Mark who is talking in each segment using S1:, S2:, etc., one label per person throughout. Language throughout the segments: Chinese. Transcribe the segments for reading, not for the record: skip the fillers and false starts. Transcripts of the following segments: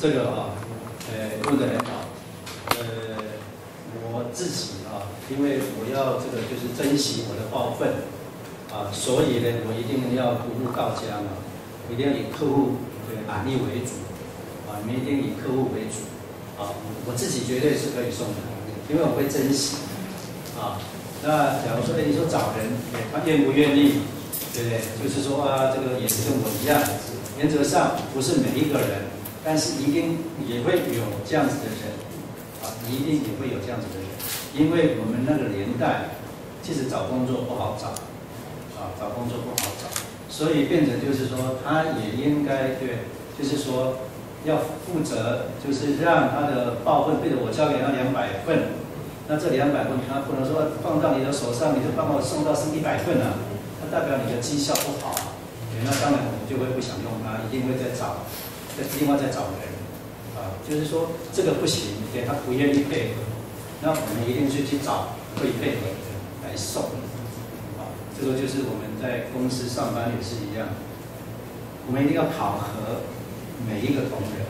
S1: 这个问得很好。我自己因为我要这个就是珍惜我的报份所以呢，我一定要独步道家嘛，一定要以客户满意为主你们一定以客户为主我自己绝对是可以送的，因为我会珍惜那假如说你说找人，他愿不愿意，对不对？就是说这个也是跟我一样，原则上不是每一个人，但是一定也会有这样子的人一定也会有这样子的人，因为我们那个年代，其实找工作不好找找工作不好找，所以变成就是说，他也应该就是说要负责，就是让他的报份，比如我交给他200份，那这200份他不能说放到你的手上，你就帮我送到是100份那代表你的绩效不好那当然我们就会不想用他，一定会另外再找人就是说这个不行，他不愿意配合，那我们一定去找会配合的人来送这个就是我们在公司上班也是一样，我们一定要考核每一个同仁，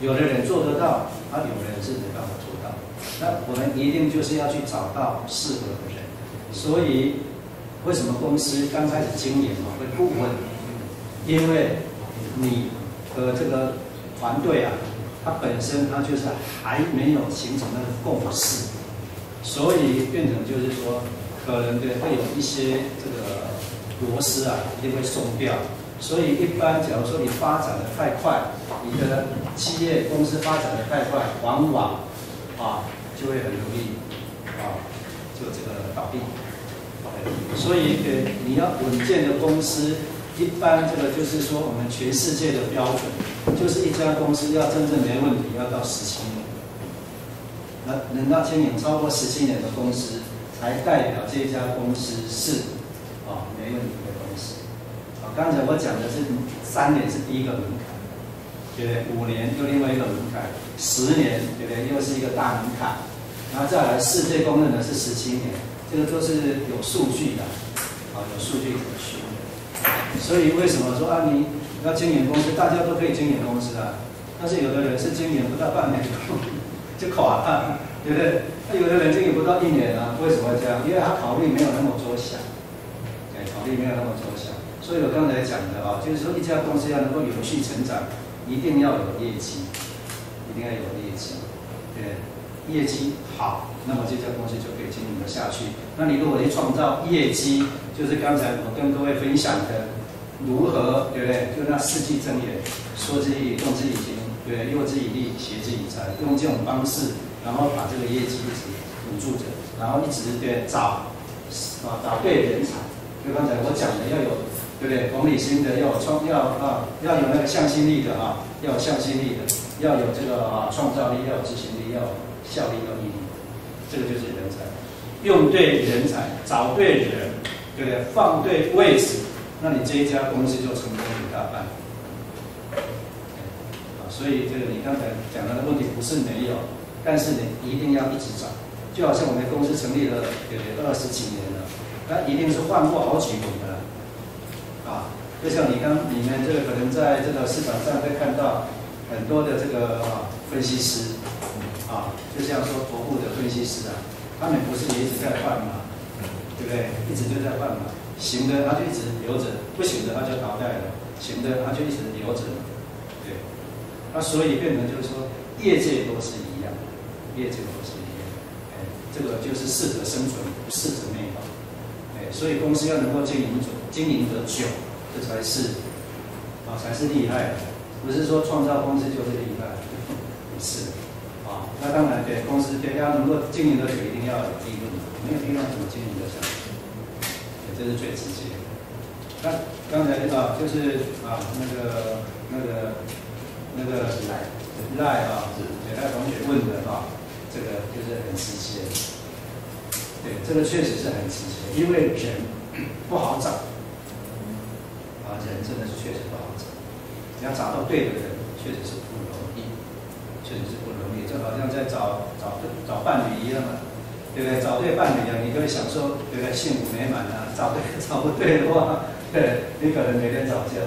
S1: 有的人做得到有的人是没办法做到，那我们一定就是要去找到适合的人，所以为什么公司刚开始经营会不稳？因为你的这个团队它本身它就是还没有形成那个共识，所以变成就是说，可能会有一些这个螺丝一定会松掉。所以一般假如说你发展的太快，你的企业公司发展的太快，往往就会很容易就这个倒闭。所以你要稳健的公司，一般这个就是说我们全世界的标准，就是一家公司要真正没问题，要到17年。那能到经营超过17年的公司，才代表这家公司是没问题的公司。刚才我讲的是3年是第一个门槛，对不对？5年又另外一个门槛，10年对不对？又是一个大门槛，然后再来世界公认的是17年。这个都是有数据的，有数据可循的。所以为什么说你要经营公司，大家都可以经营公司但是有的人是经营不到半年就垮了，对不对？那有的人经营不到1年为什么会这样？因为他考虑没有那么周详，考虑没有那么周详。所以我刚才讲的就是说一家公司要能够永续成长，一定要有业绩，一定要有业绩，对。业绩好，那么这家公司就可以经营得下去。那你如果去创造业绩，就是刚才我跟各位分享的，如何对不对？就那4句真言：说之以理，动之以情，对，诱之以利，挟之以财。用这种方式，然后把这个业绩一直稳住着，然后一直找对人才。就刚才我讲的，要有对不对？同理心的，要有那个向心力的要有向心力的，要有这个创造力，要有执行力，要有效率，要有毅力，这个就是人才。用对人才，找对人，对不对？放对位置，那你这一家公司就成功一大半。所以这个你刚才讲到的问题不是没有，但是你一定要一直找。就好像我们公司成立了20几年了，那一定是换过好几轮的就像你们这个可能在这个市场上会看到很多的这个分析师就像说头部的分析师他们不是也一直在换嘛，对不对？一直就在换嘛，行的他就一直留着，不行的他就淘汰了，行的他就一直留着，对。那所以变成就是说，业界都是一样，业界都是一样，这个就是适者生存，不适者灭亡，所以公司要能够经营得久，这才是才是厉害的，不是说创造公司就是厉害，不是。那当然，公司要能够经营得久，一定要有利润，没有利润怎么经营得下去？这是最直接的。那刚才就是那个赖同学问的这个就是很直接。对，这个确实是很直接，因为人不好找人真的是确实不好找，你要找到对的人，确实是不容易。确实是不容易，就好像在找伴侣一样对不对？找对伴侣你就会享受对不对？幸福美满找不对的话，对，你可能每天吵架，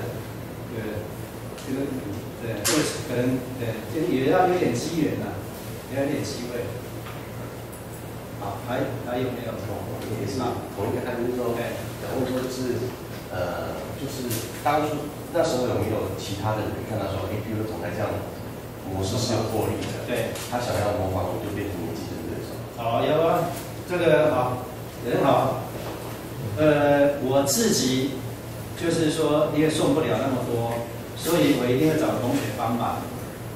S1: 对不对？这个人对，可能对，就也要有点机缘呐，也要有点机会。好，还有没有？
S2: 也是同一个案，就是说，想问说就是当初那时候有没有其他的人看到说，比如说总裁这样模式是有获利的，
S1: 对，
S2: 他想要模仿，我就变成你竞争对手。
S1: 好，有啊，这个好，很好。我自己就是说，因为送不了那么多，所以我一定会找同学帮忙。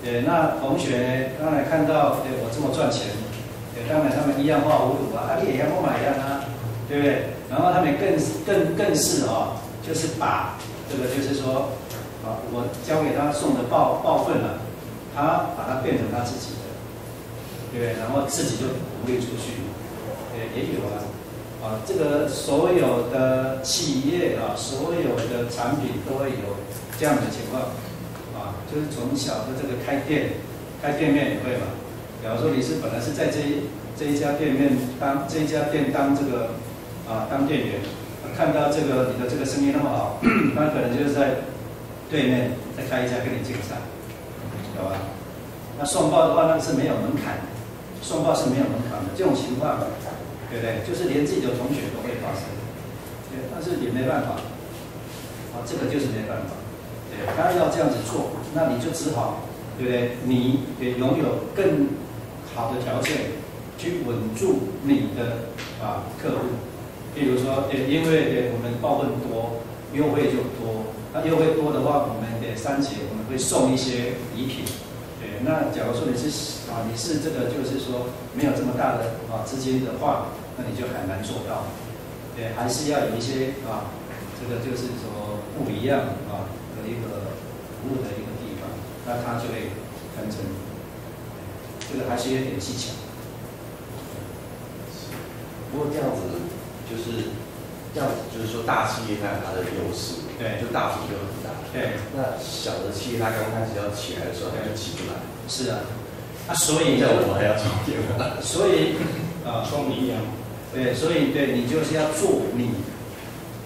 S1: 对，那同学呢，当然看到对我这么赚钱，对，当然他们一样画葫芦啊，你也要不买呀啊，对不对？然后他们更是就是把这个就是说，我交给他送的报份了，他把它变成他自己的，对不对？然后自己就独立出去，也有啊。这个所有的企业所有的产品都会有这样的情况就是从小的这个开店面也会嘛。假如说你是本来是在这一家店面这一家店当这个当店员，看到这个你的这个生意那么好，他可能就是在对面再开一家跟你竞赛，有吧？那送报的话，那是没有门槛的，送报是没有门槛的，这种情况。对不对？就是连自己的同学都会发生，对，但是也没办法，这个就是没办法，对，他要这样子做，那你就只好，对不对？你也拥有更好的条件去稳住你的客户，比如说，因为我们报份多，优惠就多，那优惠多的话，我们3节我们会送一些礼品。对，那假如说你是这个，就是说没有这么大的资金的话，那你就很难做到。对，还是要有一些这个就是说不一样的一个服务的一个地方，那它就会分成。这个还是有点技巧。
S2: 不过这样子就是说大企业它有它的优势，
S1: 对，
S2: 就大企业很大，
S1: 对。
S2: 那小的企业它刚开始要起来的时候，它就起不来。
S1: 是啊，所以
S2: 我还要充电吗？
S1: 所以
S3: 充一样。
S1: 对，所以对你就是要做你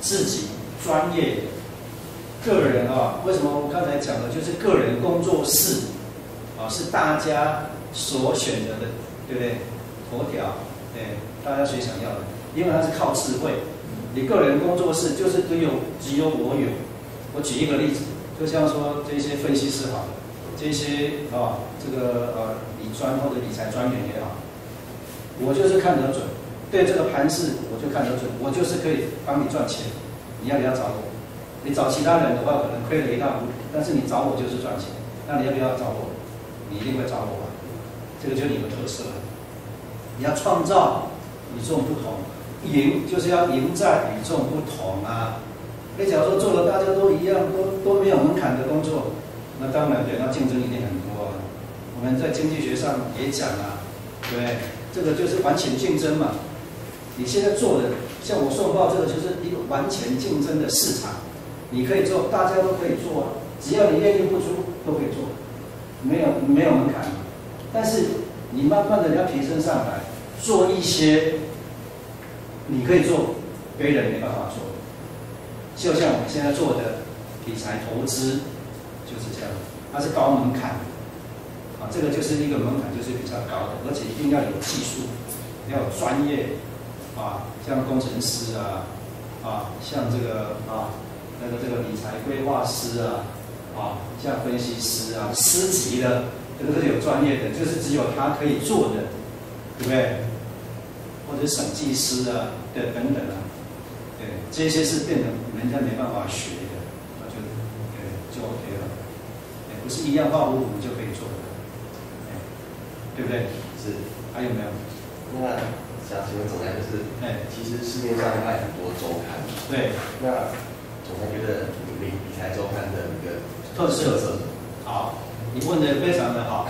S1: 自己专业的个人为什么我刚才讲的就是个人工作室是大家所选择的，对不对？头条，对，大家谁想要的？因为它是靠智慧。你个人工作室就是只有我有。我举一个例子，就像说这些分析师好了，这些这个理专或者理财专员也好，我就是看得准，对这个盘势我就看得准，我就是可以帮你赚钱。你要不要找我？你找其他人的话可能亏了一大步，但是你找我就是赚钱。那你要不要找我？你一定会找我吧？这个就是你的特色。你要创造与众不同，赢就是要赢在与众不同啊。你假如说做的大家都一样，都没有门槛的工作，那当然对，那竞争一定很多啊。我们在经济学上也讲对不对？这个就是完全竞争嘛。你现在做的，像我送报这个，就是一个完全竞争的市场，你可以做，大家都可以做只要你愿意付出，都可以做，没有门槛。但是你慢慢的要提升上来，做一些你可以做，别人没办法做。就像我们现在做的理财投资就是这样，它是高门槛这个就是一个门槛就是比较高的，而且一定要有技术，要有专业像工程师像这个这个理财规划师像分析师师级的，这个是有专业的，就是只有他可以做的，对不对？或者审计师等等对，这些是变成人家没办法学的，那就 OK 了，不是一样画葫芦就可以做的，对不对？
S2: 是。
S1: 还有没有？
S2: 那想请问总裁，就是其实市面上卖很多周刊，
S1: 对，
S2: 那总裁觉得理财周刊的一个
S1: 特色，好，你问的非常的好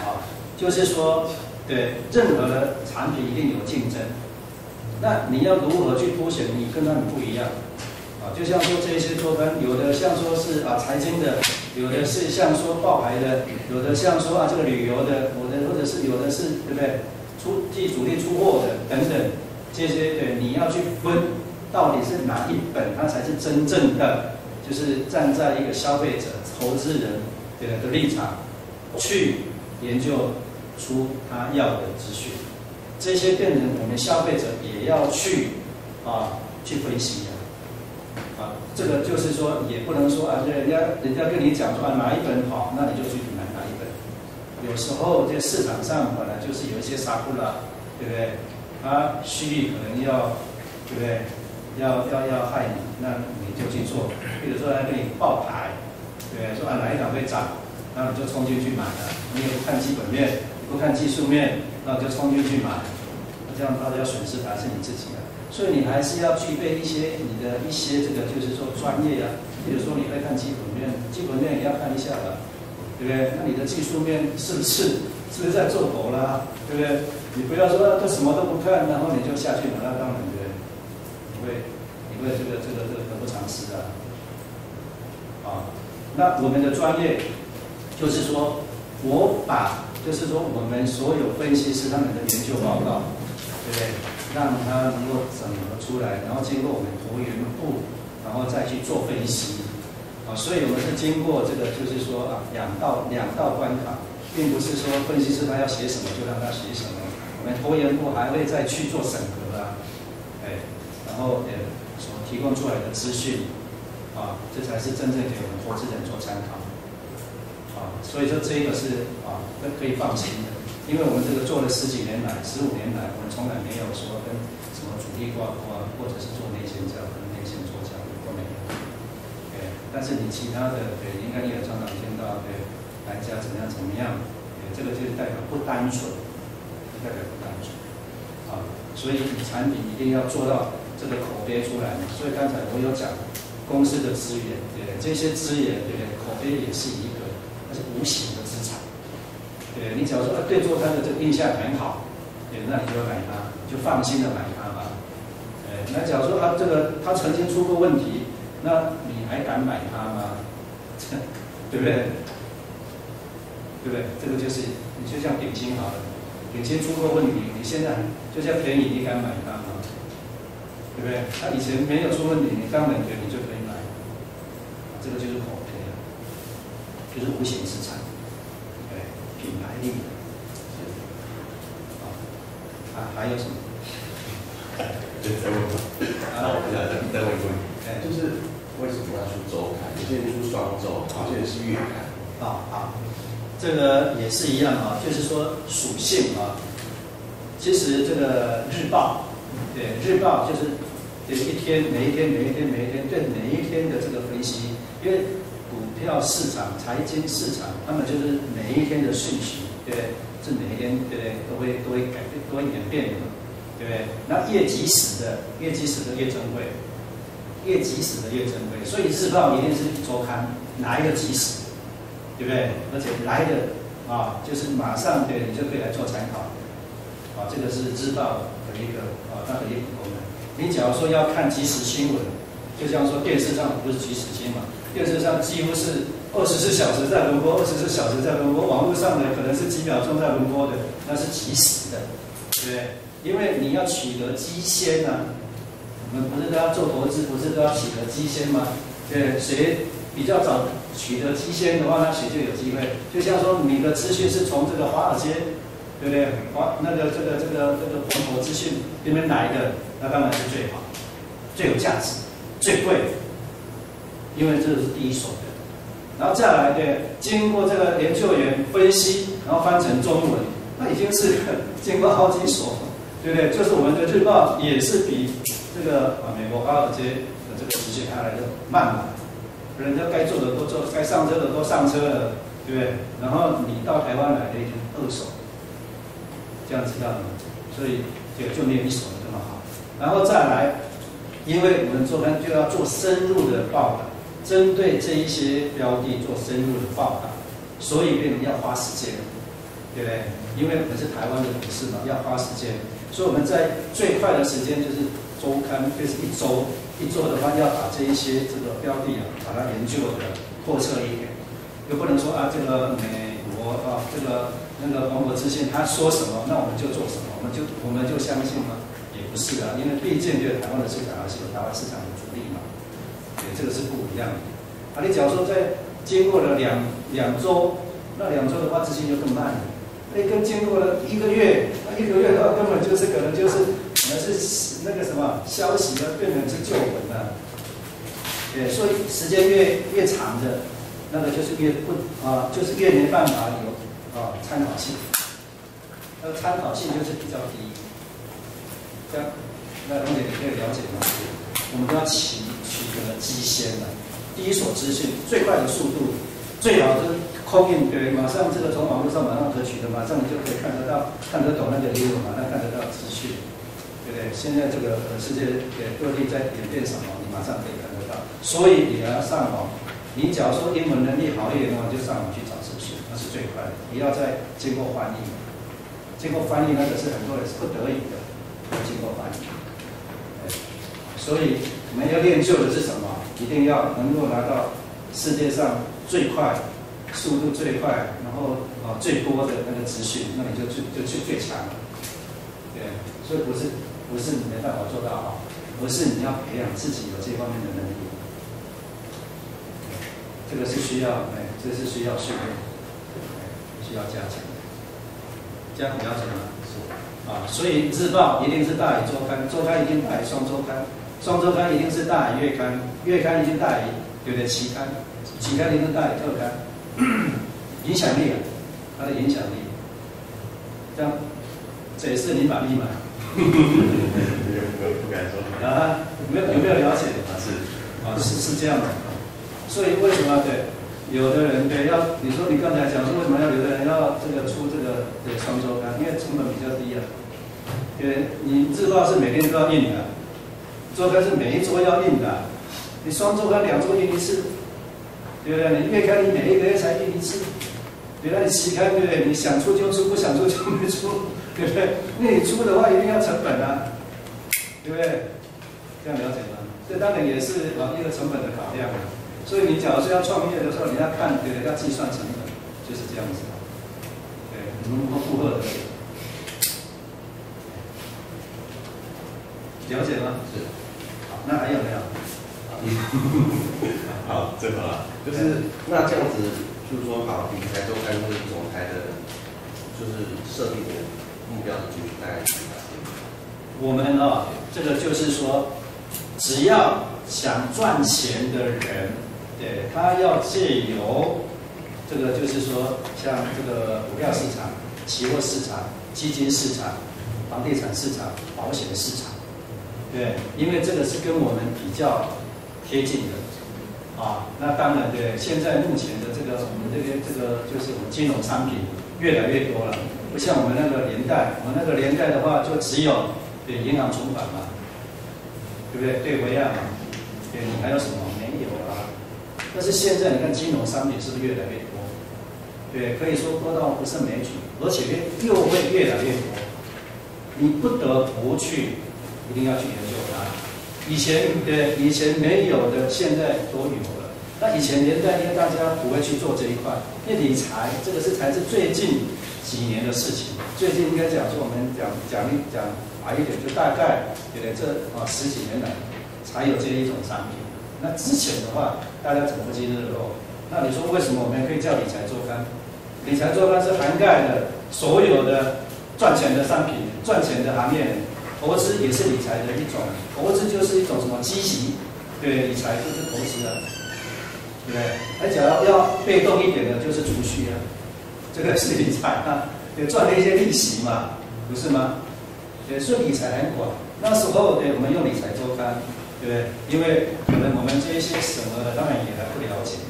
S1: 就是说，对，任何的产品一定有竞争。那你要如何去凸显你跟他们不一样就像说这些周刊，有的像说是财经的，有的是像说报牌的，有的像说这个旅游的，或者是有的是对不对？替主力出货的等等，这些对你要去分到底是哪一本，它才是真正的，就是站在一个消费者、投资人的立场去研究出他要的资讯，这些变成我们消费者也要去去分析这个就是说也不能说人家跟你讲说哪一本好，那你就去买哪一本。有时候这市场上本来就是有一些沙库拉，对不对？他蓄意可能要，对不对？要害你，那你就去做。比如说他给你报牌，对不对？说哪一档会涨，那你就冲进去买了。你也不看基本面，也不看技术面，那就冲进去买。这样到底要损失的还是你自己所以你还是要具备你的一些这个就是说专业比如说你会看基本面，基本面也要看一下了，对不对？那你的技术面是不是在做狗啦，对不对？你不要说都什么都不看，然后你就下去买，那当然对，你会这个得不偿失那我们的专业就是说，就是说我们所有分析师他们的研究报告，对不对？让它能够整合出来，然后经过我们投研部，然后再去做分析所以我们是经过这个，就是说两道关卡，并不是说分析师他要写什么就让他写什么，我们投研部还会再去做审核然后所提供出来的资讯这才是真正给我们投资人做参考所以说这个是可以放心的。因为我们这个做了15年来，我们从来没有说跟什么主力挂钩或者是做内线交易跟内线做交易都没有。但是你其他的应该也常常听到来家怎么样，这个就是代表不单纯，所以你产品一定要做到这个口碑出来。所以刚才我有讲公司的资源，这些资源口碑也是一个，那是无形的资产。你假如说对做餐的这个印象很好，那你就买它，就放心的买它吧。那假如说他曾经出过问题，那你还敢买它吗？对不对？对不对？这个就是你就像鼎新好了，鼎新出过问题，你现在就像便宜，你敢买它吗？对不对？他以前没有出问题，你当然觉得你就可以买，这个就是口碑就是无形资产。品牌力还有什么？
S2: 再问再问一个问题，就是为什么要出周刊？有些人出双周，有些人是月刊。
S1: 这个也是一样就是说属性其实这个日报，日报就是每一天对每一天的这个分析，因为股票市场、财经市场，他们就是每一天的讯息，对不对？是每一天，对不对？都会改变，都会演变的，对不对？那越及时的越珍贵，所以日报一定是周刊，哪一个及时，对不对？而且来的就是马上你就可以来做参考，这个是日报的一个它的一个功能。你假如说要看即时新闻，就像说电视上不是即时新闻嘛？电视上几乎是24小时在轮播，24小时在轮播，网络上的可能是几秒钟在轮播的，那是即时的，对不对？因为你要取得基先我们不是都要做投资，不是都要取得基先吗？对，谁比较早取得基先的话，那谁就有机会。就像说你的资讯是从这个华尔街，对不对？这个彭博资讯那边来的，那当然是最好、最有价值、最贵的。因为这个是第一手的，然后再来经过这个研究员分析，然后翻成中文，那已经是经过好几手，对不对？就是我们的日报也是比这个美国华尔街的这个资讯还来的慢嘛，人家该做的都做，该上车的都上车了，对不对？然后你到台湾来的已经2手，这样知道吗？所以就没有1手的这么好。然后再来，因为我们周刊就要做深入的报道。针对这一些标的做深入的报道，所以变成要花时间，对不对？因为我们是台湾的股市嘛，要花时间，所以我们在最快的时间就是周刊，就是一周的话，要把这一些这个标的把它研究的透彻一点，又不能说这个美国这个那个彭博资讯他说什么，那我们就做什么，我们就相信吗？也不是因为毕竟台湾的市场还是有台湾市场的主力嘛。这个是不一样的你假如说在经过了两周那2周的话执行就更慢了。跟经过了1个月，那1个月的话根本就是可能是那个什么消息了，变成是旧闻了。对，所以时间越长的，那个就是就是越没办法有参考性。那参考性就是比较低。这样，那龙姐你可以了解吗？我们都要取得基先的，第一手资讯最快的速度，最好的空印，对，马上这个从网络上马上可取的，马上你就可以看得懂那个英文，马上看得到资讯，对不对？现在这个世界各地在演变什么，你马上可以看得到。所以你要上网，你假如说英文能力好一点的话，就上网去找资讯，那是最快的。不要再经过翻译，经过翻译那个是很多人是不得已的，经过翻译。所以我们要练就的是什么？一定要能够拿到世界上最快、速度最快，然后最多的那个资讯，那你就最强了。对，所以不是你没办法做到好，而是你要培养自己有这方面的能力。这个是需要，这是需要训练，需要加强。这样了解吗？是。所以日报一定是大于周刊，周刊一定大于双周刊。双周刊一定是大于月刊，月刊一定大于对不对？期刊，期刊一定是大于特刊。影响力它的影响力，这样这也是你把密码。
S2: 不敢说。
S1: 有没有了解？是这样的。所以为什么对有的人你说你刚才讲说为什么有的人要出这个双周刊？因为成本比较低啊。你日报是每天都要印的。周刊是每1周要印的，你双周刊2周印1次，对不对？你月刊你每1个月才印1次，对不对？你期刊对不对？你想出就出，不想出就没出，对不对？那你出的话一定要成本啊，对不对？这样了解吗？这当然也是一个成本的考量啊。所以你假如说要创业的时候，你要看对不对？要计算成本，就是这样子。对，如何负荷的？了解吗？是。那还有没有？
S2: 好，正好了。就是那这样子，就是说，好，理财周刊或者总台的，就是设定的目标的族群大概是哪些？
S1: 我们这个就是说，只要想赚钱的人，对，他要借由这个，就是说，像这个股票市场、期货市场、基金市场、房地产市场、保险市场。对，因为这个是跟我们比较贴近的，那当然对，现在目前的我们这边就是我们金融商品越来越多了，不像我们那个年代，我们那个年代的话就只有银行存款嘛，对不对？对回案嘛，对，你还有什么没有啊？但是现在你看金融商品是不是越来越多？对，可以说多到不胜枚举，而且又会越来越多，你不得不去。一定要去研究它。以前没有的，现在都有了。那以前年代，因为大家不会去做这一块，因为理财这个才是最近几年的事情。最近应该讲说，我们讲白一点，就大概这10几年来才有这一种商品。那之前的话，大家怎么不饥日肉？那你说为什么我们可以叫理财周刊？理财周刊是涵盖了所有的赚钱的商品、赚钱的行业。投资也是理财的一种，投资就是一种什么积极，对，理财就是投资啊，对不对？而且要被动一点的，就是储蓄啊，这个是理财啊，也赚了一些利息嘛，不是吗？对，所以理财很广。那时候对，我们用理财周刊，对不对？因为可能我们这一些审核的当然也还不了解，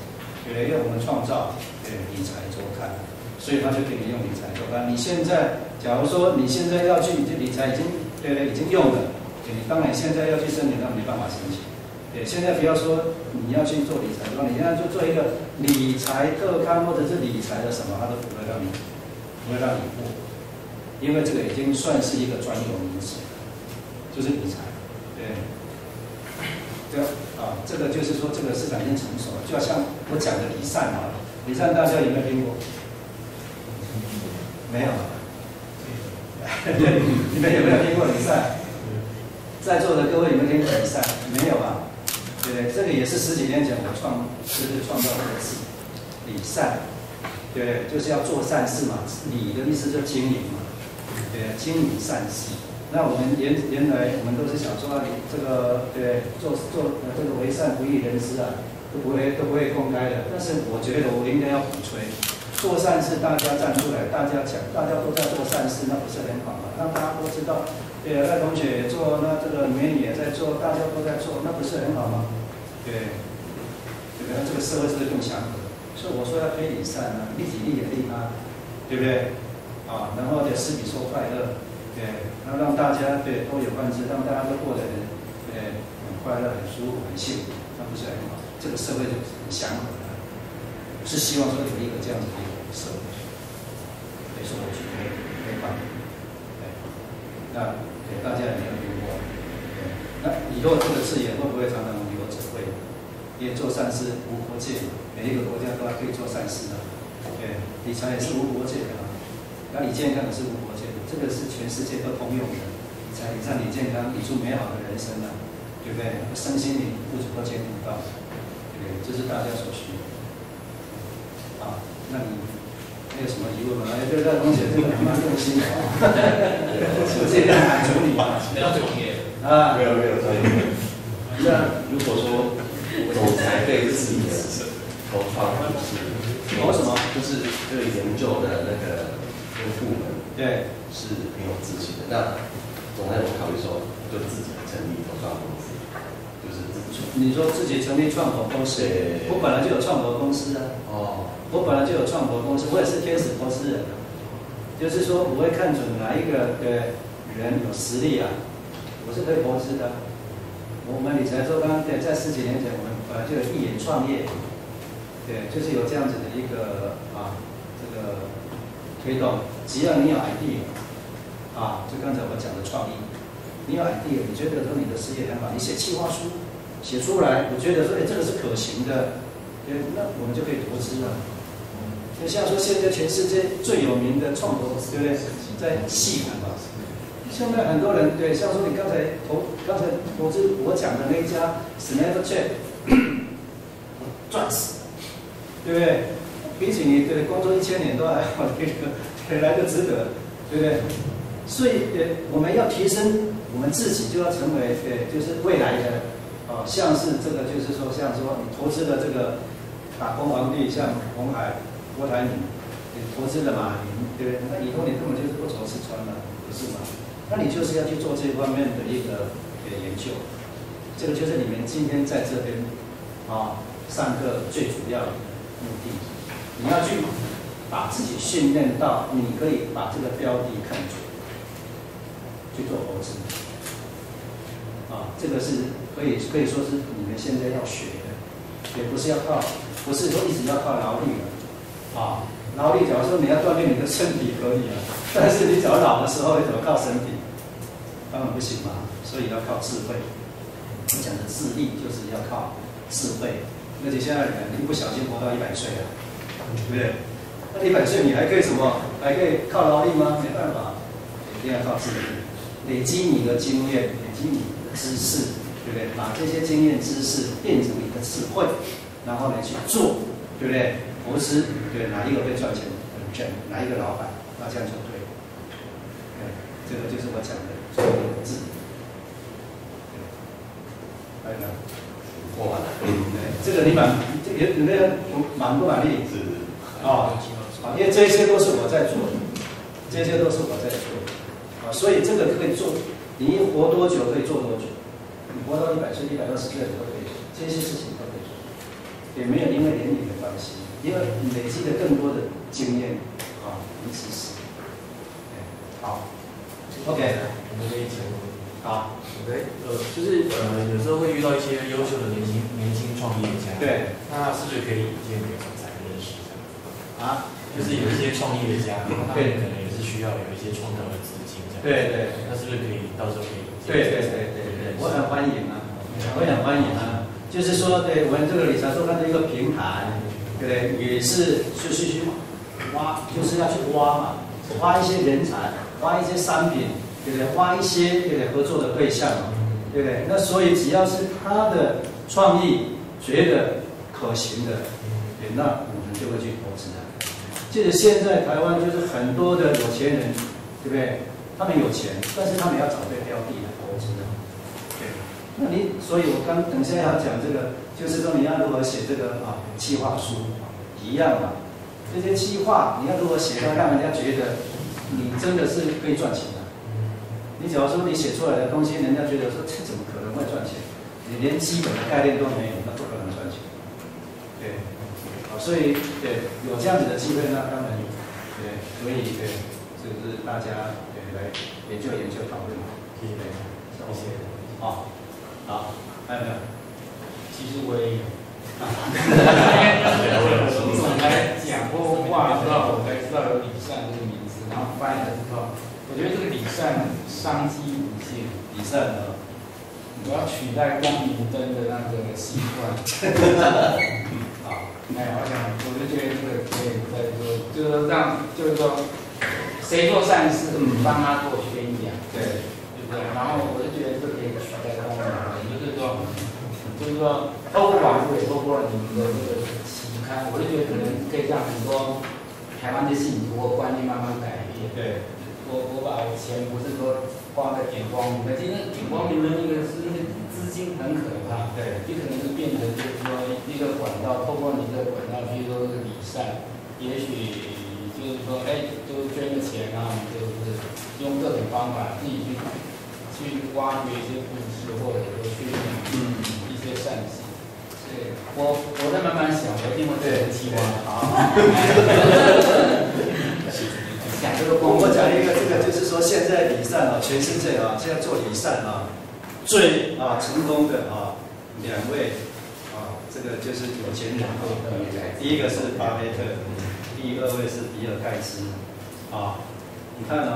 S1: 对不对？因为我们创造理财周刊，所以他就给你用理财周刊。你现在假如说你现在要去理财已经用了，你当然现在要去申请，那没办法申请。对，现在不要说你要去做理财周刊，你现在就做一个理财特刊或者是理财的什么，它都不会让你过，因为这个已经算是一个专有名词，就是理财。对，这个就是说这个市场已经成熟了，就像我讲的理善啊，理善大家有没有听过？没有。你们有没有听过理善？在座的各位有没有听过理善？没有吧？对不对？这个也是10几年前我创造这个字，理善。对，就是要做善事嘛。理的意思就经营嘛，对，经营善事。那我们原来我们都是想说，你这个对做这个为善不欲人知啊，都不会公开的。但是我觉得我应该要鼓吹，做善事大家站出来，大家讲，大家都在做善事，那不是很好吗？让大家都知道，对，那同学也做，那这个美女也在做，大家都在做，那不是很好吗？对，对不对？这个社会是更祥和。所以我说要推理善啊，利己利人利他，对不对？啊，然后就施比受快乐。对，那让大家对都有饭吃，让大家都过得很快乐、很舒服、很幸福，那不是很好？这个社会就很祥和了。是希望说有一个这样子的一个社会，所以说我去推广。对，那给大家也没有听过。对，那以后这个字眼会不会常常有者会？因为做善事无国界，每一个国家都可以做善事的。对，理财也是无国界的嘛，那理健康也是无国界的。这个是全世界都通用的，才让你健康，理出美好的人生啊，对不对？身心灵不足都兼顾到，对不对？这是大家所需。啊，那你还有什么疑问吗？哎，对，同学，这个蛮用心的啊，我这个满足你啊，
S3: 不要专业
S2: 啊，没有专业。
S1: 那
S2: 如果说总裁对自己的投创是
S1: 投什么？
S2: 就是对研究的那个部门。
S1: 对，
S2: 是很有自信的。那总裁有考虑说，就自己成立投创公司，就是自己。
S1: 你说自己成立创投公司，我本来就有创投公司啊。
S2: 哦。
S1: 我本来就有创投公司，我也是天使投资人啊。就是说，我会看准哪一个人有实力啊，我是可以投资的。我们理财周刊在10几年前，我们本来就有一眼创业，对，就是有这样子的一个这个推动。只要你有 idea 啊，就刚才我讲的创意，你有 idea， 你觉得说你的事业很好，你写企划书写出来，我觉得说，这个是可行的，那我们就可以投资了。就像说现在全世界最有名的创投，对不对？在细谈吧。现在很多人对，像说你刚才投资我讲的那一家 Snapchat 赚死，对不对？比起你工作1000年都还好，来的值得，对不对？所以我们要提升我们自己，就要成为就是未来的像是这个就是说像说你投资的这个打工皇帝，像鸿海、郭台铭，你投资了马云，对不对？那以后你根本就是不愁吃穿了，不是吗？那你就是要去做这方面的一个研究，这个就是你们今天在这边上课最主要的目的，你要去把自己训练到你可以把这个标的看准，去做投资，这个是可以说是你们现在要学的，也不是说一直要靠劳力了，劳力假如说你要锻炼你的身体可以啊，但是你只要老的时候你怎么靠身体？当然不行嘛，所以要靠智慧。我讲的智力就是要靠智慧，而且现在人一不小心活到100岁了，对不对？那100岁你还可以什么？还可以靠劳力吗？没办法，一定要靠智力，累积你的经验，累积你的知识，对不对？把这些经验知识变成你的智慧，然后来去做，对不对？投资，对哪一个会赚钱，哪一个老板，那这样就对。这个就是我讲的最后一个字。来了，
S2: 过完了。
S1: 这个你有没有满不满意？
S2: 是。
S1: 因为这些都是我在做的，这些都是我在做的，所以这个可以做，你活多久可以做多久，你活到100岁、120岁都可以做，这些事情都可以做，也没有因为年龄的关系，因为你累积了更多的经验与知识。好 ，OK，
S3: 我们可以请问。
S1: 好
S3: ，OK， 就是有时候会遇到一些优秀的年轻创业家，
S1: 对，
S3: 那是不是可以引荐给总裁认识就是有一些创业家，他们可能也是需要有一些创投的资金这样，
S1: 对，
S3: 那是不是可以到时候可以？
S1: 对，我很欢迎啊，我很欢迎啊，就是说，对我们这个理财周刊的一个平台，对不对？也是就是去挖，就是要去挖嘛，挖一些人才，挖一些商品。对不对？挖一些合作的对象嘛，对不对？那所以只要是他的创意觉得可行的，那我们就会去投资啊。就是现在台湾就是很多的有钱人，对不对？他们有钱，但是他们要找对标的来投资的。对，那你，所以我等一下要讲这个，就是说你要如何写这个企划书，一样嘛。这些企划你要如何写到让人家觉得你真的是可以赚钱的。你假如说你写出来的东西，人家觉得说这怎么可能会赚钱？你连基本的概念都没有，那不可能赚钱。对，所以对有这样子的机会，那他们对可以对，就是大家对来研究讨论。对，谢谢。好，还有没有？
S4: 其实我也有。总裁讲过话之后，我才知道有礼善这个名字，然后翻译了之后，我觉得这个礼善商机无限。
S1: 礼善呢？
S4: 我要取代光明灯的那个习惯。我就觉得这个可以再说，就是让，就是说，谁做善事，帮他做宣扬，对不对？然后我就觉得这可以取代光明灯，就是说，透过网络也透过你们的这个期刊，我就觉得可能可以让很多台湾的信徒或观念慢慢改变。对，我把钱不是说花在点光明灯，其实点光明灯那个是那个资金很可怕，对，就可能是变成就是说一个管道，透过你的管道，比如说是礼善，也许就是说，就是捐个钱啊，就是用各种方法自己去挖掘一些故事，或者说去一些善行。对，我在慢慢想，我一定会这个计划。好。
S1: 我讲一个，这个就是说，现在礼善全世界现在做礼善最成功的2位这个就是有钱人第一个是巴菲特，第2位是比尔盖茨你看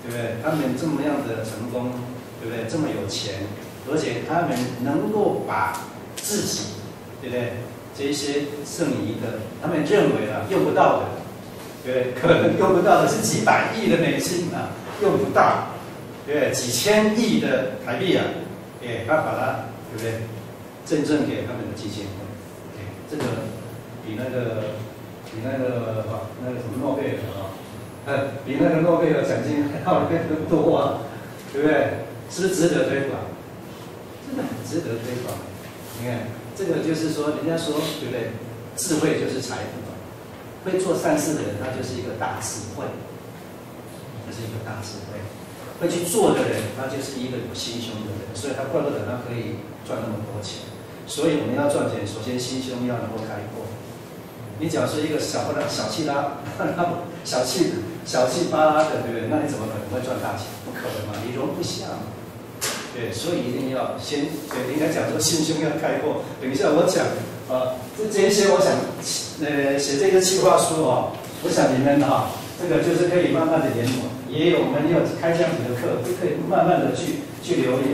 S1: 对不对？他们这么样的成功，对不对？这么有钱，而且他们能够把自己，对不对？这一些剩余的，他们认为用不到的。对，可能用不到的是几百亿的美金用不到，对，几千亿的台币他把它，对不对？赠赠给他们的基金会，这个比那个什么诺贝尔比那个诺贝尔奖金还要更多对不对？是不是值得推广？真的很值得推广。你看，这个就是说，人家说，对不对？智慧就是财富。会做善事的人，他就是一个大智慧，就是一个大智慧。会去做的人，他就是一个有心胸的人，所以他怪不得他可以赚那么多钱。所以我们要赚钱，首先心胸要能够开阔。你假如是一个小气巴拉的，对不对？那你怎么可能会赚大钱？不可能嘛，你容不下嘛。对，所以一定要先，应该讲说心胸要开阔。等一下我讲这些我想写这个企划书我想你们这个就是可以慢慢的研磨，我们也有开这样子的课，就可以慢慢的去留意